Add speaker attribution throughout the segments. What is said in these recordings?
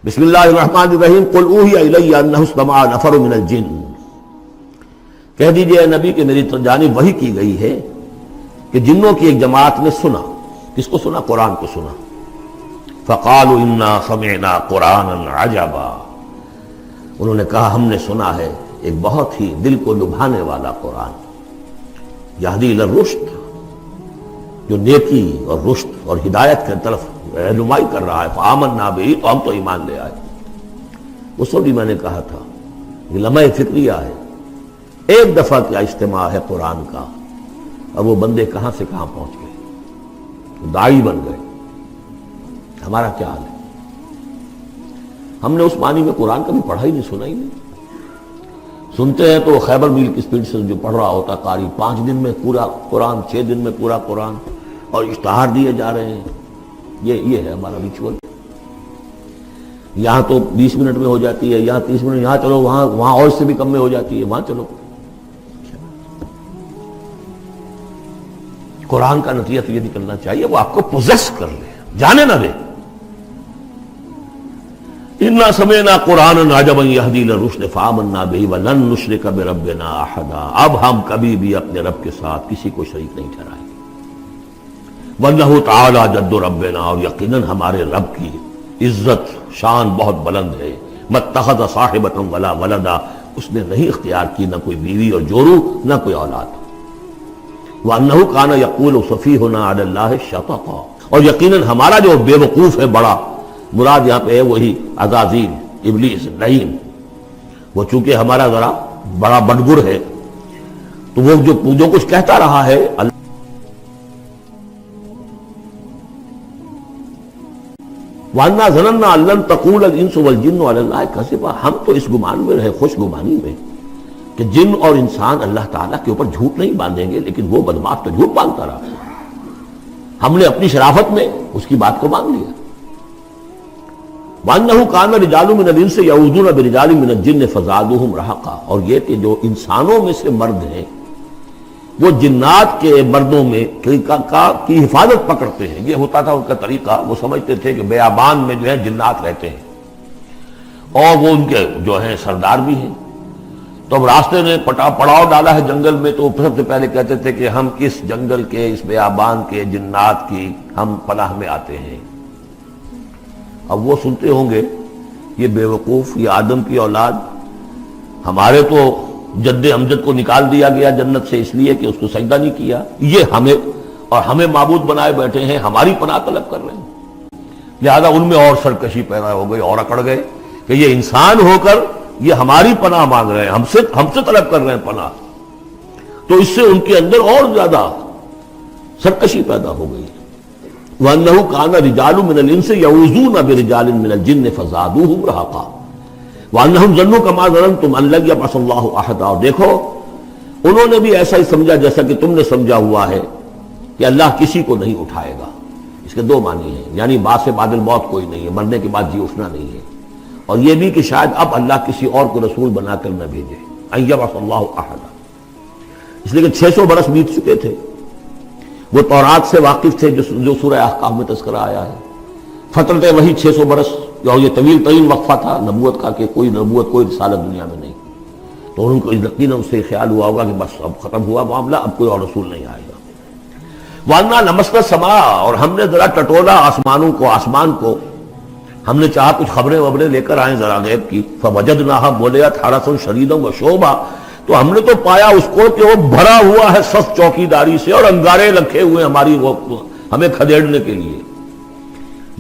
Speaker 1: بسم اللہ الرحمن الرحیم قل اوحی الی انہ استمع نفر من الجن، کہہ دیجئے اے نبی کہ میری جانب وحی کی گئی ہے کہ جنوں کی ایک جماعت نے سنا۔ کس کو سنا؟ قرآن کو سنا۔ فقالوا انا سمعنا قرآنا عجبا، انہوں نے کہا ہم نے سنا ہے ایک بہت ہی دل کو لبھانے والا قرآن، یہدی الی الرشد، جو نیکی اور رشد اور ہدایت کی طرف رہنمائی کر رہا ہے۔ فآمنا بہ، تو ہم تو ایمان لے آئے۔ اس وقت بھی میں نے کہا تھا یہ لمحہ فکریہ ہے، ایک دفعہ کیا اجتماع ہے قرآن کا، اور وہ بندے کہاں سے کہاں پہنچ گئے، داعی بن گئے۔ ہمارا کیا حال ہے؟ ہم نے اس معنی میں قرآن کبھی پڑھا ہی نہیں، سنا ہی نہیں۔ سنتے ہیں تو خیبر میل کی سپیڈ سے جو پڑھ رہا ہوتا قاری، 5 دن میں پورا قرآن، 6 دن میں پورا قرآن، اور اشتہار دیے جا رہے ہیں۔ یہ ہے ہمارا ریچول۔ یہاں تو 20 منٹ میں ہو جاتی ہے، یہاں 30 منٹ، یہاں چلو وہاں اور سے بھی کم میں ہو جاتی ہے، وہاں چلو۔ قرآن کا نتیجہ تو یہ نکلنا چاہیے وہ آپ کو پوزیس کر لے، جانے نہ دے۔ انا سمعنا قرآنا عجبا یہدی الی الرشد فآمنا بہ ولن نشرک بربنا احدا، اب ہم کبھی بھی اپنے رب کے ساتھ کسی کو شریک نہیں ٹھہرائیں گے۔ وَأَنَّهُ تَعَالَى جَدُّ رَبِّنَا، اور یقیناً ہمارے رب کی عزت شان بہت بلند ہے۔ مَتَّخَذَ صَاحِبَةً وَلَا وَلَدًا، اس نے نہیں اختیار کی نہ کوئی بیوی اور جورو، نہ کوئی اولاد۔ وَأَنَّهُ كَانَ يَقُولُ سَفِيهُنَا عَلَى اللَّهِ شَطَطًا، اور یقیناً ہمارا جو بے وقوف ہے بڑا، مراد یہاں پہ ہے وہی عزازیل، ابلیس، لعین، وہ چونکہ ہمارا ذرا بڑا بڑگر ہے، تو وہ جو کچھ کہتا رہا ہے وَأَنَّا ظَنَنَّا أَن لَّن تَقُولَ الْإِنسُ وَالْجِنُّ عَلَى اللَّهِ كَذِبًا، ہم تو اس گمان میں رہے، خوش گمانی میں، کہ جن اور انسان اللہ تعالیٰ کے اوپر جھوٹ نہیں باندھیں گے، لیکن وہ بدماش تو جھوٹ باندھتا رہا۔ ہم نے اپنی شرافت میں اس کی بات کو مان لیا۔ وَأَنَّهُ كَانَ رِجَالٌ مِّنَ الْإِنسِ يَعُوذُونَ بِرِجَالٍ مِّنَ الْجِنِّ فَزَادُوهُمْ رَهَقًا، اور یہ کہ جو انسانوں میں سے مرد ہیں وہ جنات کے مردوں میں کی حفاظت پکڑتے ہیں۔ یہ ہوتا تھا ان کا طریقہ، وہ سمجھتے تھے کہ بیابان میں جو ہے جنات رہتے ہیں اور وہ ان کے جو ہیں سردار بھی ہیں، تو اب راستے نے پڑاؤ ڈالا ہے جنگل میں، تو سب سے پہلے کہتے تھے کہ ہم اس جنگل کے، اس بیابان کے جنات کی ہم پناہ میں آتے ہیں۔ اب وہ سنتے ہوں گے یہ بے وقوف، یہ آدم کی اولاد، ہمارے تو جد امجد کو نکال دیا گیا جنت سے اس لیے کہ اس کو سجدہ نہیں کیا، یہ ہمیں معبود بنائے بیٹھے ہیں، ہماری پناہ طلب کر رہے ہیں۔ لہذا ان میں اور سرکشی پیدا ہو گئی اور اکڑ گئے کہ یہ انسان ہو کر یہ ہماری پناہ مانگ رہے ہیں، ہم سے طلب کر رہے ہیں پناہ، تو اس سے ان کے اندر اور زیادہ سرکشی پیدا ہو گئی۔ وَأَنَّهُ كَانَ رِجَالٌ مِّنَ الْإِنسِ يَعُوذُونَ بِرِجَالٍ مِّنَ الْجِنِّ فَزَادُوهُمْ رَهَقًا وَأَنَّهُمْ ظَنُّوا كَمَا ظَنَنتُمْ أَن لَّن يَبْعَثَ اللَّهُ أَحَدًا، اور دیکھو انہوں نے بھی ایسا ہی سمجھا جیسا کہ تم نے سمجھا ہوا ہے کہ اللہ کسی کو نہیں اٹھائے گا۔ اس کے 2 معنی ہیں، یعنی بعد سے بعد الموت کوئی نہیں ہے، مرنے کے بعد جی اٹھنا نہیں ہے، اور یہ بھی کہ شاید اب اللہ کسی اور کو رسول بنا کر نہ بھیجے، أن يبعث الله أحدا، اس لیے کہ 600 برس بیت چکے تھے، وہ تورات سے واقف تھے جو سورہ احقاف میں تذکرہ آیا ہے۔ فترت وہی 600 برس، اور یہ طویل ترین وقفہ تھا نبوت کا کہ کوئی نبوت کوئی رسالت دنیا میں نہیں، تو ان کو یقیناً اس سے خیال ہوا ہوگا کہ بس اب ختم ہوا معاملہ، اب کوئی اور رسول نہیں آئے گا۔ وَأَنَّا لَمَسْنَا السَّمَاءَ، اور ہم نے ذرا ٹٹولا آسمان کو، ہم نے چاہا کچھ خبریں لے کر آئیں ذرا غیب کی، فَوَجَدْنَاهَا مُلِئَتْ حَرَسًا شَدِيدًا وَشُعُبًا، تو ہم نے تو پایا اس کو کہ وہ بھرا ہوا ہے سخت چوکیداری سے، اور انگارے رکھے ہوئے ہماری وہ ہمیں کھدیڑنے کے لیے۔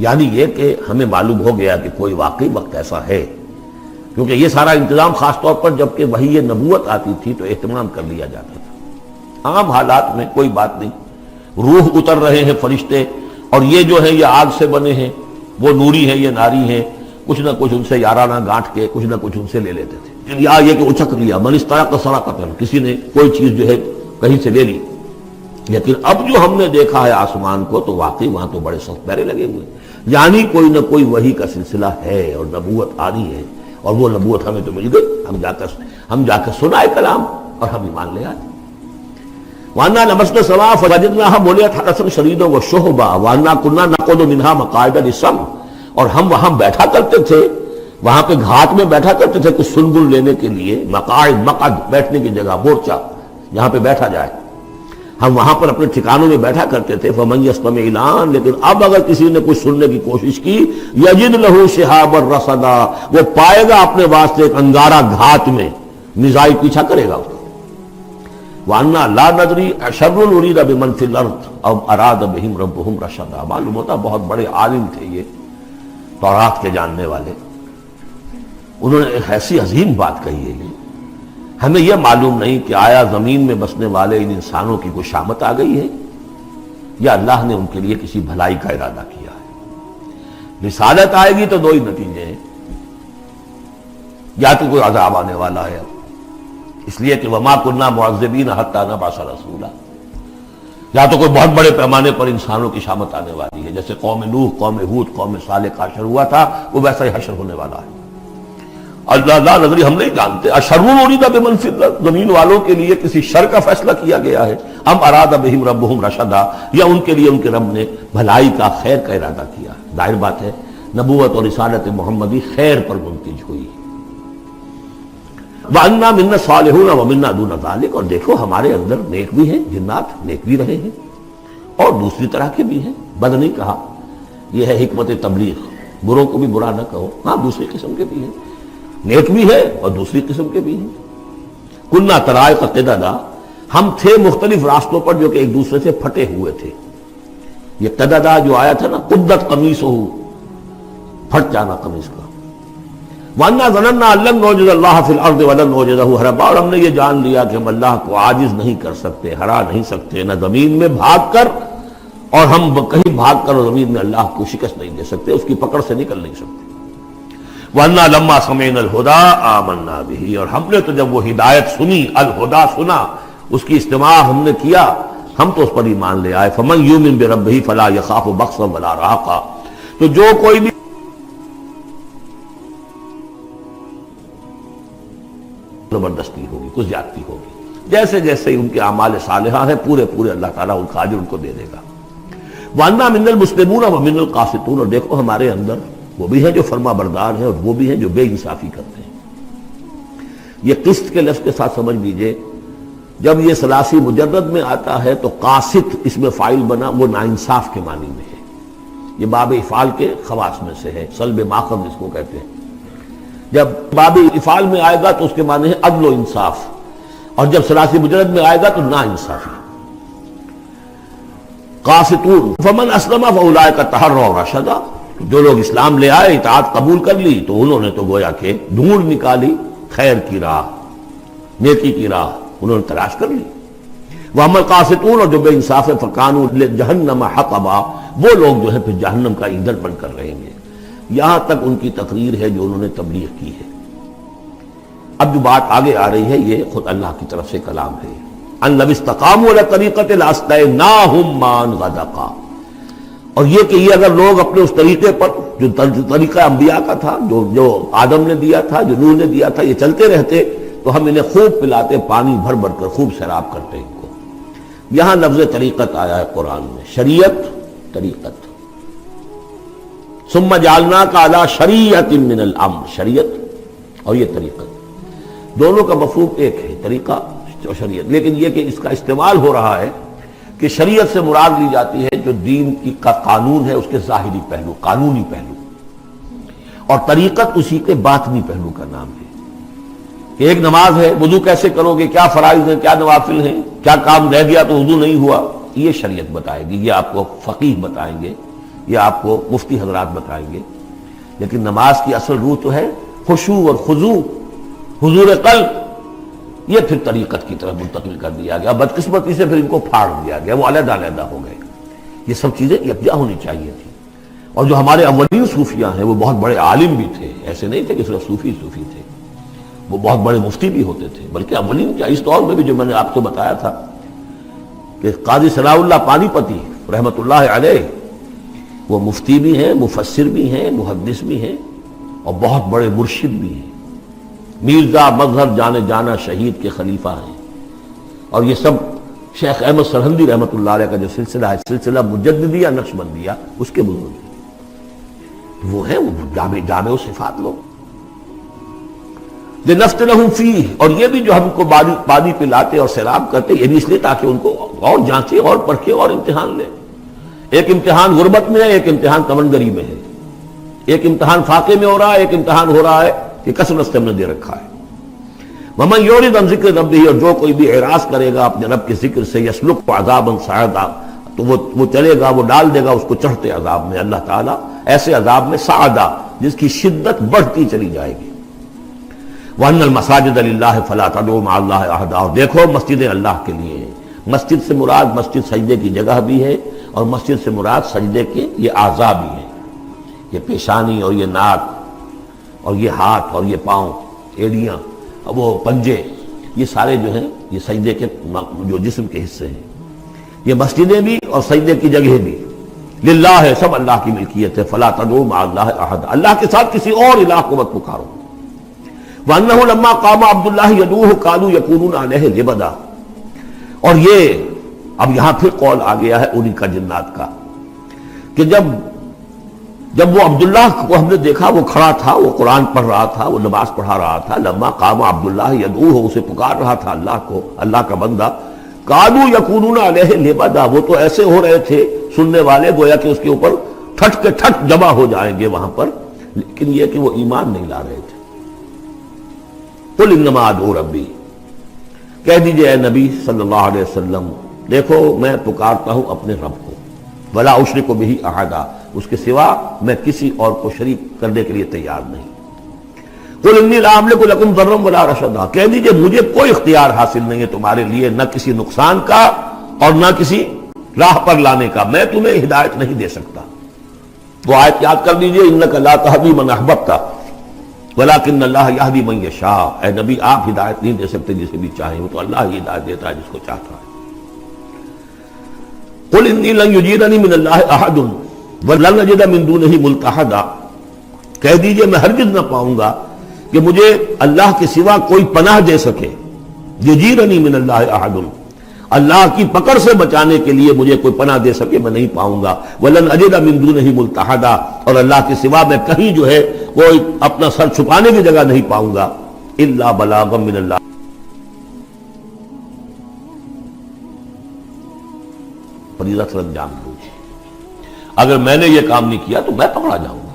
Speaker 1: یعنی یہ کہ ہمیں معلوم ہو گیا کہ کوئی واقعی وقت ایسا ہے، کیونکہ یہ سارا انتظام خاص طور پر جبکہ وہی یہ نبوت آتی تھی تو اہتمام کر لیا جاتا تھا۔ عام حالات میں کوئی بات نہیں، روح اتر رہے ہیں فرشتے، اور یہ جو ہیں یہ آگ سے بنے ہیں، وہ نوری ہیں یہ ناری ہیں، کچھ نہ کچھ ان سے یارانہ گانٹھ کے کچھ نہ کچھ ان سے لے لیتے تھے، یا یہ کہ اچک لیا، من استرق سرقۃ، کسی نے کوئی چیز جو ہے کہیں سے لے لی۔ لیکن اب جو ہم نے دیکھا ہے آسمان کو تو واقعی وہاں تو بڑے سخت پہرے لگے ہوئے، یعنی کوئی نہ کوئی وحی کا سلسلہ ہے اور نبوت آ رہی ہے، اور وہ نبوت ہمیں تو مل گئی، ہم جا کر سنائے کلام اور ہم ایمان لے آتے۔ وَأَنَّا لَمَسْنَا السَّمَاءَ فَوَجَدْنَاهَا مُلِئَتْ حَرَسًا شَدِيدًا وَشُهُبًا وَأَنَّا كُنَّا نَقْعُدُ مِنْهَا مَقَاعِدَ لِلسَّمْعِ اور ہم وہاں بیٹھا کرتے تھے، وہاں پہ گھاٹ میں بیٹھا کرتے تھے کچھ سنبل لینے کے لیے، مقاعد مقعد بیٹھنے کی جگہ، مورچہ جہاں پہ بیٹھا جائے، ہم وہاں پر اپنے ٹھکانوں میں بیٹھا کرتے تھے۔ فمن یستمع الان، لیکن اب اگر کسی نے کچھ سننے کی کوشش کی، یجد لہ شہابا رصدا، وہ پائے گا اپنے واسطے ایک انگارہ گھات میں، میزائل پیچھا کرے گا اس کو۔ وَأَنَّا لَا نَدْرِي أَشَرٌّ أُرِيدَ بِمَنْ فِي الْأَرْضِ أَوْ أَرَادَ بِهِمْ رَبُّهُمْ رَشَدًا۔ معلوم ہوتا بہت بڑے عالم تھے یہ، تورات کے جاننے والے، انہوں نے ایک ایسی عظیم بات کہی ہے یہ، ہمیں یہ معلوم نہیں کہ آیا زمین میں بسنے والے ان انسانوں کی کوئی شامت آ گئی ہے یا اللہ نے ان کے لیے کسی بھلائی کا ارادہ کیا ہے۔ رسالت آئے گی تو دو ہی نتیجے ہیں، یا تو کوئی عذاب آنے والا ہے، اس لیے کہ وما كنا معذبین حتی نبعث رسولا، یا تو کوئی بہت بڑے پیمانے پر انسانوں کی شامت آنے والی ہے، جیسے قوم نوح، قوم ہود، قوم صالح کا حشر ہوا تھا، وہ ویسا ہی حشر ہونے والا ہے۔ اللہ لا نظری، ہم نہیں جانتے، اشر ارید بمن فی الارض، زمین والوں کے لیے کسی شر کا فیصلہ کیا گیا ہے، ام اراد بہم ربہم رشدا، یا ان کے لیے ان کے رب نے بھلائی کا، خیر کا ارادہ کیا۔ ظاہر بات ہے نبوت اور رسالت محمدی خیر پر منتج ہوئی۔ وَأَنَّا مِنَّا الصَّالِحُونَ وَمِنَّا دُونَ ذَلِكَ، اور دیکھو ہمارے اندر نیک بھی ہیں، جنات نیک بھی رہے ہیں اور دوسری طرح کے بھی ہیں، بد نہیں کہا، یہ ہے حکمت تبلیغ، بروں کو بھی برا نہ کہو، ہاں دوسری قسم کے بھی ہیں، نیک بھی ہے اور دوسری قسم کے بھی ہیں۔ کُنَّا طَرَائِقَ قِدَدًا، ہم تھے مختلف راستوں پر جو کہ ایک دوسرے سے پھٹے ہوئے تھے۔ یہ قددا جو آیا تھا نا، قدت قمیصہ، پھٹ جانا قمیص کا۔ وَأَنَّا ظَنَنَّا أَن لَّن نُعْجِزَ اللَّهَ فِي الْأَرْضِ وَلَن نُعْجِزَهُ هَرَبًا، اور ہم نے یہ جان لیا کہ ہم اللہ کو عاجز نہیں کر سکتے، ہرا نہیں سکتے، نہ زمین میں بھاگ کر، اور ہم کہیں بھاگ کر اور زمین میں اللہ کو شکست نہیں دے سکتے، اس کی پکڑ سے نکل نہیں سکتے۔ وَأَنَّا لَمَّا سَمِعْنَا الْهُدَىٰ آمَنَّا بِهِ، اور ہم نے تو جب وہ ہدایت سنی، الہدا سنا، اس کی استماع ہم نے کیا، ہم تو اس پر ایمان لے آئے۔ فَمَن يُؤْمِن بِرَبِّهِ فَلَا يَخَافُ بَخْسًا وَلَا رَهَقًا، تو جو کوئی بھی زبردستی ہوگی، کچھ زیادتی ہوگی، جیسے جیسے ان کے اعمال صالحہ ہیں پورے پورے اللہ تعالیٰ ان کا اجر ان کو دے دے گا۔ وَأَنَّا مِنَّا الْمُسْلِمُونَ وَمِنَّا الْقَاسِطُونَ، اور دیکھو ہمارے اندر وہ بھی ہیں جو فرما بردار ہیں اور وہ بھی ہیں جو بے انصافی کرتے ہیں۔ یہ قسط کے لفظ کے ساتھ سمجھ لیجئے، جب یہ ثلاثی مجرد میں آتا ہے تو قاسط اس میں فاعل بنا، وہ ناانصاف کے معنی میں ہے، یہ باب افعال کے خواص میں سے ہے، سلب ماخذ جس کو کہتے ہیں۔ جب باب افعال میں آئے گا تو اس کے معنی ہے عدل و انصاف، اور جب ثلاثی مجرد میں آئے گا تو ناانصافی۔ قاسطون فمن اسلم فاولئک تحروا رشدا، جو لوگ اسلام لے آئے، اطاعت قبول کر لی، تو انہوں نے تو گویا کہ ڈھونڈ نکالی خیر کی راہ، نیکی کی راہ انہوں نے تلاش کر لی۔ وَأَمَّا الْقَاسِطُونَ، اور جو بے انصاف ہے، فَكَانُوا لِجَهَنَّمَ حَطَبًا، وہ لوگ جو ہے پھر جہنم کا ایندھن بن کر رہیں گے۔ یہاں تک ان کی تقریر ہے جو انہوں نے تبلیغ کی ہے۔ اب جو بات آگے آ رہی ہے یہ خود اللہ کی طرف سے کلام ہے۔ أَن لَوِ اسْتَقَامُوا عَلَى الطَّرِيقَةِ لَأَسْقَيْنَاهُم مَّاءً غَدَقًا، اور یہ کہ یہ اگر لوگ اپنے اس طریقے پر جو طریقہ انبیاء کا تھا، جو آدم نے دیا تھا، جو نوح نے دیا تھا، یہ چلتے رہتے تو ہم انہیں خوب پلاتے، پانی بھر بھر کر خوب سیراب کرتے ان کو۔ یہاں لفظ طریقت آیا ہے قرآن میں، شریعت، طریقت۔ ثم جعلناک علی شریعت من الامر، شریعت اور یہ طریقت، دونوں کا مفہوم ایک ہے، طریقہ اور شریعت، لیکن یہ کہ اس کا استعمال ہو رہا ہے کہ شریعت سے مراد لی جاتی ہے جو دین کی کا قانون ہے، اس کے ظاہری پہلو، قانونی پہلو، اور طریقت اسی کے باطنی پہلو کا نام ہے۔ کہ ایک نماز ہے، وضو کیسے کرو گے، کیا فرائض ہیں، کیا نوافل ہیں، کیا کام رہ گیا تو وضو نہیں ہوا، یہ شریعت بتائے گی، یہ آپ کو فقیہ بتائیں گے، یہ آپ کو مفتی حضرات بتائیں گے۔ لیکن نماز کی اصل روح تو ہے خشوع اور خضوع، حضور قلب، یہ پھر طریقت کی طرف منتقل کر دیا گیا، بدقسمتی سے پھر ان کو پھاڑ دیا گیا، وہ علیحدہ علیحدہ ہو گئے۔ یہ سب چیزیں یکجا ہونی چاہیے تھی۔ اور جو ہمارے اولین صوفیاء ہیں وہ بہت بڑے عالم بھی تھے، ایسے نہیں تھے کہ صرف صوفی تھے، وہ بہت بڑے مفتی بھی ہوتے تھے، بلکہ اولین کیا، اس دور میں بھی جو میں نے آپ کو بتایا تھا کہ قاضی ثناء اللہ پانی پتی رحمۃ اللہ علیہ، وہ مفتی بھی ہیں، مفسر بھی ہیں، محدث بھی ہیں، اور بہت بڑے مرشد بھی ہیں، میرزا مظہر جانے جانا شہید کے خلیفہ ہیں۔ اور یہ سب شیخ احمد سرہندی رحمۃ اللہ علیہ کا جو سلسلہ ہے، سلسلہ مجددیہ نقشبندیہ، اس کے بزرگ ہیں۔ وہ ہے وہ جامع صفات لوگ. لنفتنہم فیہ، اور یہ بھی جو ہم کو پانی پلاتے اور سیراب کرتے، یہ بھی اس لیے تاکہ ان کو اور جانچے اور پرکھے اور امتحان لے. ایک امتحان غربت میں ہے، ایک امتحان تمنگری میں ہے، ایک امتحان فاقے میں ہو رہا ہے، ایک امتحان ہو رہا ہے کہ کثرت سے ہم نے دے رکھا ہے. ومن یعرض عن ذکر ربہ، اور جو کوئی بھی اعراض کرے گا اپنے رب کے ذکر سے، یسلک عذابا صعدا، تو وہ چلے گا، وہ ڈال دے گا اس کو چڑھتے عذاب میں اللہ تعالیٰ، ایسے عذاب میں صعدا جس کی شدت بڑھتی چلی جائے گی. وَأَنَّ الْمَسَاجِدَ لِلَّهِ فَلَا تَدْعُوا مَعَ اللَّهِ أَحَدًا، اور دیکھو مسجدیں اللہ کے لیے ہیں. مسجد سے مراد مسجد سجدے کی جگہ بھی ہے، اور مسجد سے مراد سجدے کے یہ اعضاء بھی ہیں. یہ پیشانی اور یہ ناک اور یہ ہاتھ اور یہ پاؤں، ایڑیاں، وہ پنجے، یہ سارے جو ہیں یہ سجدے کے جو جسم کے حصے ہیں. یہ مسجدیں بھی اور سجدے کی جگہ بھی للہ ہے، سب اللہ کی ملکیت ہے. فَلَا تَدْعُوا مَعَ اللَّهِ أَحَدًا، اللہ کے ساتھ کسی اور الہ کو مت پکارو. وَأَنَّهُ لَمَّا قَامَ عَبْدُ اللَّهِ يَدْعُوهُ كَانُوا يَكُونُونَ عَلَيْهِ لِبَدًا. اور یہ اب یہاں پھر قول آ گیا ہے انہی کا جنات کا کہ جب وہ عبداللہ کو ہم نے دیکھا، وہ کھڑا تھا، وہ قرآن پڑھ رہا تھا، وہ نماز پڑھا رہا تھا. لما قام عبداللہ یدعوہ، اسے پکار رہا تھا اللہ کو، اللہ کا بندہ. کانوا یکونون علیہ لبدا، وہ تو ایسے ہو رہے تھے سننے والے گویا کہ اس کے اوپر ٹھٹ کے ٹھٹ جمع ہو جائیں گے وہاں پر، لیکن یہ کہ وہ ایمان نہیں لا رہے تھے. قل انما ادعو ربی، کہہ دیجئے اے نبی صلی اللہ علیہ وسلم، دیکھو میں پکارتا ہوں اپنے رب کو. ولا اشرک بہ احدا، اس کے سوا میں کسی اور کو شریک کرنے کے لیے تیار نہیں. قل انی لا املک لکم ضرا ولا رشدا، کہہ دیجئے مجھے کوئی اختیار حاصل نہیں ہے تمہارے لیے، نہ کسی نقصان کا اور نہ کسی راہ پر لانے کا، میں تمہیں ہدایت نہیں دے سکتا. وہ آیت یاد کر لیجئے، انک لا تہدی من احببت ولکن اللہ یہدی من یشاء. اے نبی آپ ہدایت نہیں دے سکتے جسے بھی چاہیں، وہ تو اللہ ہی ہدایت دیتا ہے جس کو چاہتا ہے. قل انی لن یجیرنی من اللہ احد ولن اجد من دونہ ملتحدا، کہہ دیجئے میں ہرگز نہ پاؤں گا کہ مجھے اللہ کے سوا کوئی پناہ دے سکے. یجیرنی من اللہ احد، اللہ کی پکڑ سے بچانے کے لیے مجھے کوئی پناہ دے سکے میں نہیں پاؤں گا. ولن اجد من دونہ ملتحدا، اور اللہ کے سوا میں کہیں جو ہے کوئی اپنا سر چھپانے کی جگہ نہیں پاؤں گا. الا بلاغا من اللہ، فریضہ سر انجام دوں، اگر میں نے یہ کام نہیں کیا تو میں پکڑا جاؤں گا.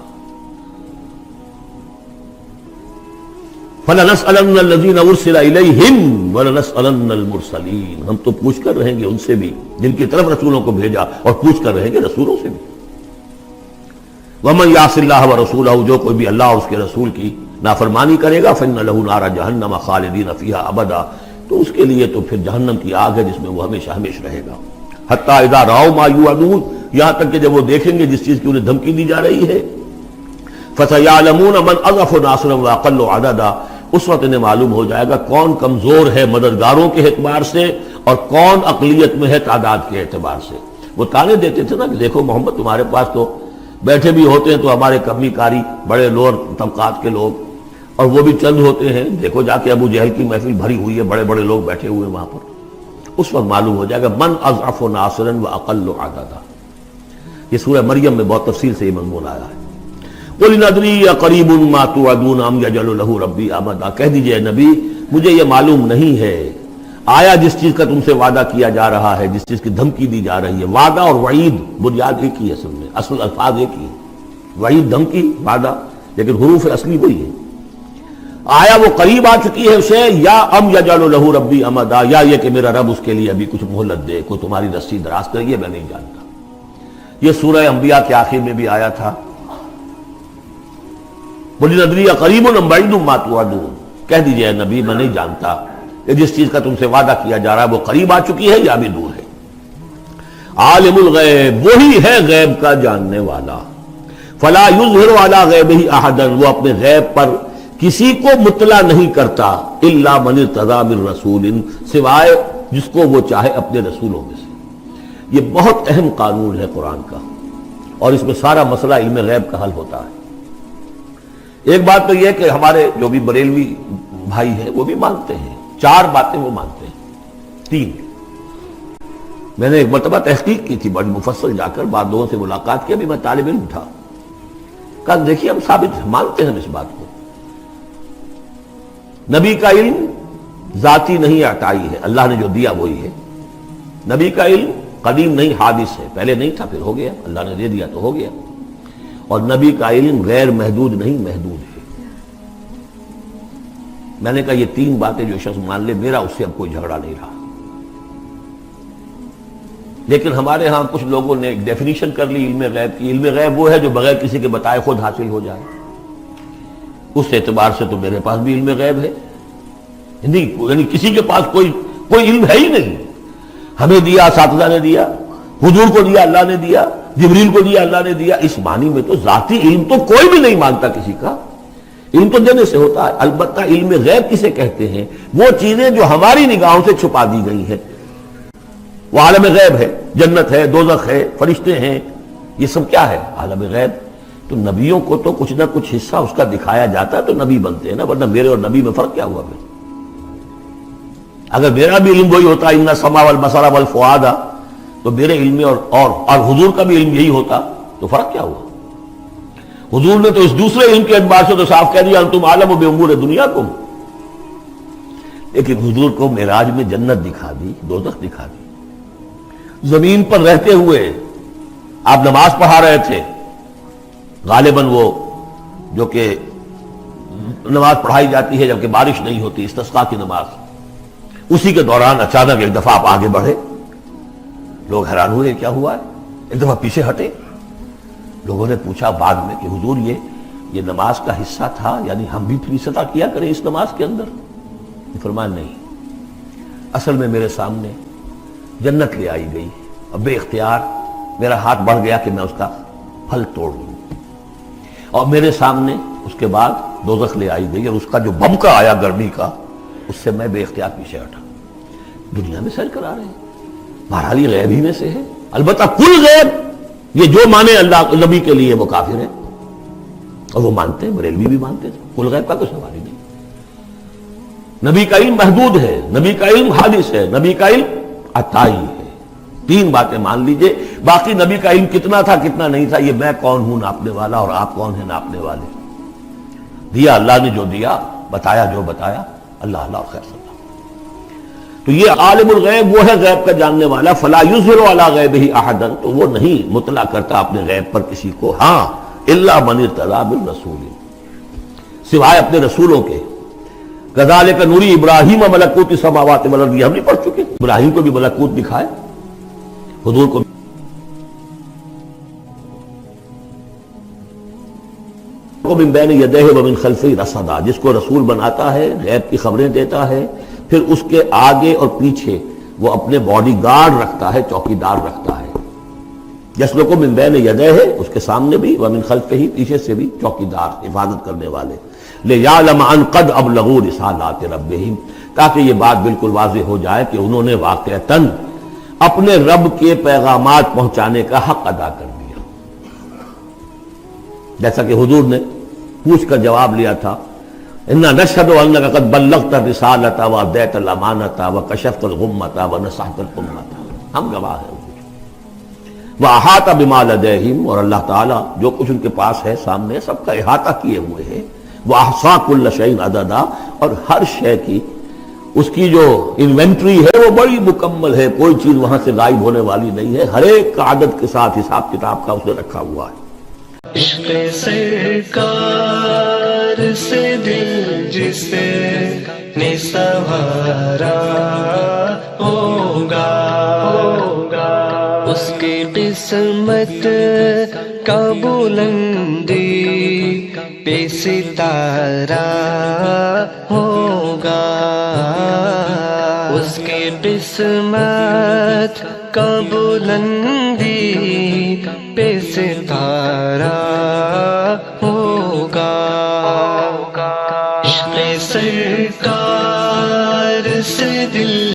Speaker 1: فَلَنَسْأَلَنَّ الَّذِينَ أُرْسِلَ إِلَيْهِمْ وَلَنَسْأَلَنَّ الْمُرْسَلِينَ، ہم تو پوچھ کر رہیں گے ان سے بھی جن کی طرف رسولوں کو بھیجا، اور پوچھ کر رہیں گے رسولوں سے بھی. وَمَنْ يَعْصِ اللَّهَ وَرَسُولَهُ، جو کوئی بھی اللہ اور اس کے رسول کی نافرمانی کرے گا، فَإِنَّ لَهُ نَارَ جَهَنَّمَ خَالِدِينَ فِيهَا أَبَدًا، تو اس کے لیے تو پھر جہنم کی آگ ہے جس میں وہ ہمیشہ ہمیشہ رہے گا. حتیٰ اذا رأوا ما یوعدون، یہاں تک کہ جب وہ دیکھیں گے جس چیز کی انہیں دھمکی دی جا رہی ہے. فَسَيَعْلَمُونَ مَنْ أَضْعَفُ نَاصِرًا وَأَقَلُّ عَدَدًا، اس وقت انہیں معلوم ہو جائے گا کون کمزور ہے مددگاروں کے اعتبار سے اور کون اقلیت میں ہے تعداد کے اعتبار سے. وہ تانے دیتے تھے نا کہ دیکھو محمد تمہارے پاس تو بیٹھے بھی ہوتے ہیں تو ہمارے کمی کاری بڑے لوور طبقات کے لوگ، اور وہ بھی چند ہوتے ہیں، دیکھو جا کے ابو جہل کی محفل بھری ہوئی ہے، بڑے بڑے لوگ بیٹھے ہوئے ہیں وہاں پر. اس وقت معلوم ہو جائے گا من اضعف ناصرا واقل عددا. یہ سورہ مریم میں بہت تفصیل سے یہ مضمون آیا ہے. قل ان ادری اقریب ما توعدون ام یجعل له ربی امدا، کہہ دیجئے نبی مجھے یہ معلوم نہیں ہے آیا جس چیز کا تم سے وعدہ کیا جا رہا ہے، جس چیز کی دھمکی دی جا رہی ہے. وعدہ اور وعید بنیاد ایک ہی ہے، اصل میں اصل الفاظ ایک ہی ہے. وعید دھمکی، وعدہ لیکن حروف اصلی وہی ہے. آیا وہ قریب آ چکی ہے اسے، یا ام یجعل له ربی امدا، یا یہ کہ میرا رب اس کے لیے ابھی کچھ مہلت دے، کوئی تمہاری رسی دراز کرے، یہ میں نہیں جانتا. یہ سورہ انبیاء کے آخر میں بھی آیا تھا. قل ادری اقریب ام بعید ما توعدون، کہہ دیجئے نبی میں نہیں جانتا کہ جس چیز کا تم سے وعدہ کیا جا رہا ہے وہ قریب آ چکی ہے یا بھی دور ہے. عالم الغیب، وہی ہے غیب کا جاننے والا. فلا یظہر علی غیبہ احدا، وہ اپنے غیب پر کسی کو مطلع نہیں کرتا. الا من ارتضی من رسول، سوائے جس کو وہ چاہے اپنے رسولوں میں سے. یہ بہت اہم قانون ہے قرآن کا، اور اس میں سارا مسئلہ علم غیب کا حل ہوتا ہے. ایک بات تو یہ کہ ہمارے جو بھی بریلوی بھائی ہیں وہ بھی مانتے ہیں، 4 باتیں وہ مانتے ہیں. 3 میں نے ایک مرتبہ تحقیق کی تھی بڑی مفصل، جا کر بعد لوگوں سے ملاقات کی، ابھی میں طالب علم تھا. کا دیکھیے ہم ثابت مانتے ہیں اس بات کو. نبی کا علم ذاتی نہیں عطائی ہے، اللہ نے جو دیا وہی ہے. نبی کا علم قدیم نہیں حادث ہے، پہلے نہیں تھا پھر ہو گیا، اللہ نے دے دیا تو ہو گیا. اور نبی کا علم غیر محدود نہیں محدود ہے. میں نے کہا یہ تین باتیں جو شخص مان لے میرا اس سے اب کوئی جھگڑا نہیں رہا. لیکن ہمارے ہاں کچھ لوگوں نے ایک ڈیفینیشن کر لی علم غیب کی. علم غیب وہ ہے جو بغیر کسی کے بتائے خود حاصل ہو جائے. اس اعتبار سے تو میرے پاس بھی علم غیب ہے نہیں، یعنی کسی کے پاس کوئی علم ہے ہی نہیں. ہمیں دیا اساتذہ نے دیا، حضور کو دیا اللہ نے دیا، جبریل کو دیا اللہ نے دیا. اس معنی میں تو ذاتی علم تو کوئی بھی نہیں مانتا کسی کا. علم تو دینے سے ہوتا ہے. البتہ علم غیب کسے کہتے ہیں؟ وہ چیزیں جو ہماری نگاہوں سے چھپا دی گئی ہیں. وہ عالم غیب ہے، جنت ہے، دوزخ ہے، فرشتے ہیں، یہ سب کیا ہے؟ عالم غیب. تو نبیوں کو تو کچھ نہ کچھ حصہ اس کا دکھایا جاتا ہے تو نبی بنتے ہیں نا، ورنہ میرے اور نبی میں فرق کیا ہوا پھر؟ اگر میرا بھی علم وہی ہوتا ان السمع والبصر والفؤاد تو میرے علم میں اور حضور کا بھی علم یہی ہوتا تو فرق کیا ہوا؟ حضور نے تو اس دوسرے علم کے اعتبار سے تو صاف کہہ دیا انتم عالم بامور دنیاکم. لیکن حضور کو معراج میں جنت دکھا دی، دوزخ دکھا دی. زمین پر رہتے ہوئے آپ نماز پڑھا رہے تھے، غالباً وہ جو کہ نماز پڑھائی جاتی ہے جبکہ بارش نہیں ہوتی، استسقاء کی نماز. اسی کے دوران اچانک ایک دفعہ آپ آگے بڑھے. لوگ حیران ہوئے کیا ہوا ہے؟ ایک دفعہ پیچھے ہٹے. لوگوں نے پوچھا بعد میں کہ حضور یہ نماز کا حصہ تھا، یعنی ہم بھی پھر صدا کیا کریں اس نماز کے اندر؟ فرمایا نہیں، اصل میں میرے سامنے جنت لے آئی گئی، اب بے اختیار میرا ہاتھ بڑھ گیا کہ میں اس کا پھل توڑ لوں، اور میرے سامنے اس کے بعد دوزخ لے آئی گئی اور اس کا جو بمکا آیا گرمی کا، اس سے میں بے اختیار پیچھے ہٹا. دنیا میں سیر کرا رہے ہیں، بہرحال یہ غیب ہی میں سے ہے. البتہ کل غیب یہ جو مانے اللہ نبی کے لیے وہ کافر ہے، اور وہ مانتے ہیں، بریلوی بھی مانتے تھے. کل غیب کا کوئی سوال ہی نہیں. نبی کا علم محدود ہے، نبی کا علم حادث ہے، نبی کا علم عطائی ہے. تین باتیں مان لیجئے. باقی نبی کا علم کتنا تھا کتنا نہیں تھا یہ میں کون ہوں ناپنے والا اور آپ کون ہیں ناپنے والے. دیا اللہ نے جو دیا، بتایا جو بتایا، اللہ اور خیر صلی اللہ. تو یہ عالم الغیب وہ ہے غیب کا جاننے والا. فلا یظہر علی غیبہ احدا، تو وہ نہیں مطلع کرتا اپنے غیب پر کسی کو. ہاں الا من ارتضی بالرسول، سوائے اپنے رسولوں کے. کذالک نوری ابراہیم ملکوت السماوات والارض، ہم نہیں پڑھ چکے؟ ابراہیم کو بھی ملکوت دکھائے، حضور کو من بین یدیہ ومن خلفہ رصدا، جس کو رسول بناتا ہے، غیب کی خبریں دیتا ہے، پھر اس کے آگے اور پیچھے وہ اپنے باڈی گارڈ رکھتا ہے، چوکیدار رکھتا ہے. یسلک من بین یدیہ، اس کے سامنے بھی، ومن خلفہ، پیچھے سے بھی چوکیدار، حفاظت کرنے والے. لیعلم ان قد ابلغوا رسالات ربہم، تاکہ یہ بات بالکل واضح ہو جائے کہ انہوں نے واقعتاً اپنے رب کے پیغامات پہنچانے کا حق ادا کر دیا. جیسا کہ حضور نے پوچھ کر جواب لیا تھا، انا نشہد انک قد بلغت الرسالۃ وادیت الامانۃ وکشفت الغمۃ ونصحت الامۃ، ہم گواہ ہیں. واحاط بما لدیہم، اور اللہ تعالیٰ جو کچھ ان کے پاس ہے سامنے سب کا احاطہ کیے ہوئے ہیں. واحصا کل شیء عددا، اور ہر شے کی اس کی جو انوینٹری ہے وہ بڑی مکمل ہے، کوئی چیز وہاں سے غائب ہونے والی نہیں ہے. ہر ایک کا عدد کے ساتھ حساب کتاب کا اس نے رکھا ہوا ہے.
Speaker 2: عشق سرکار سے دل جس نے سنوارا ہوگا، اس کی قسمت کا بلندی پہ ستارہ ہوگا، اس کی قسمت کا بلندی پہ ستارہ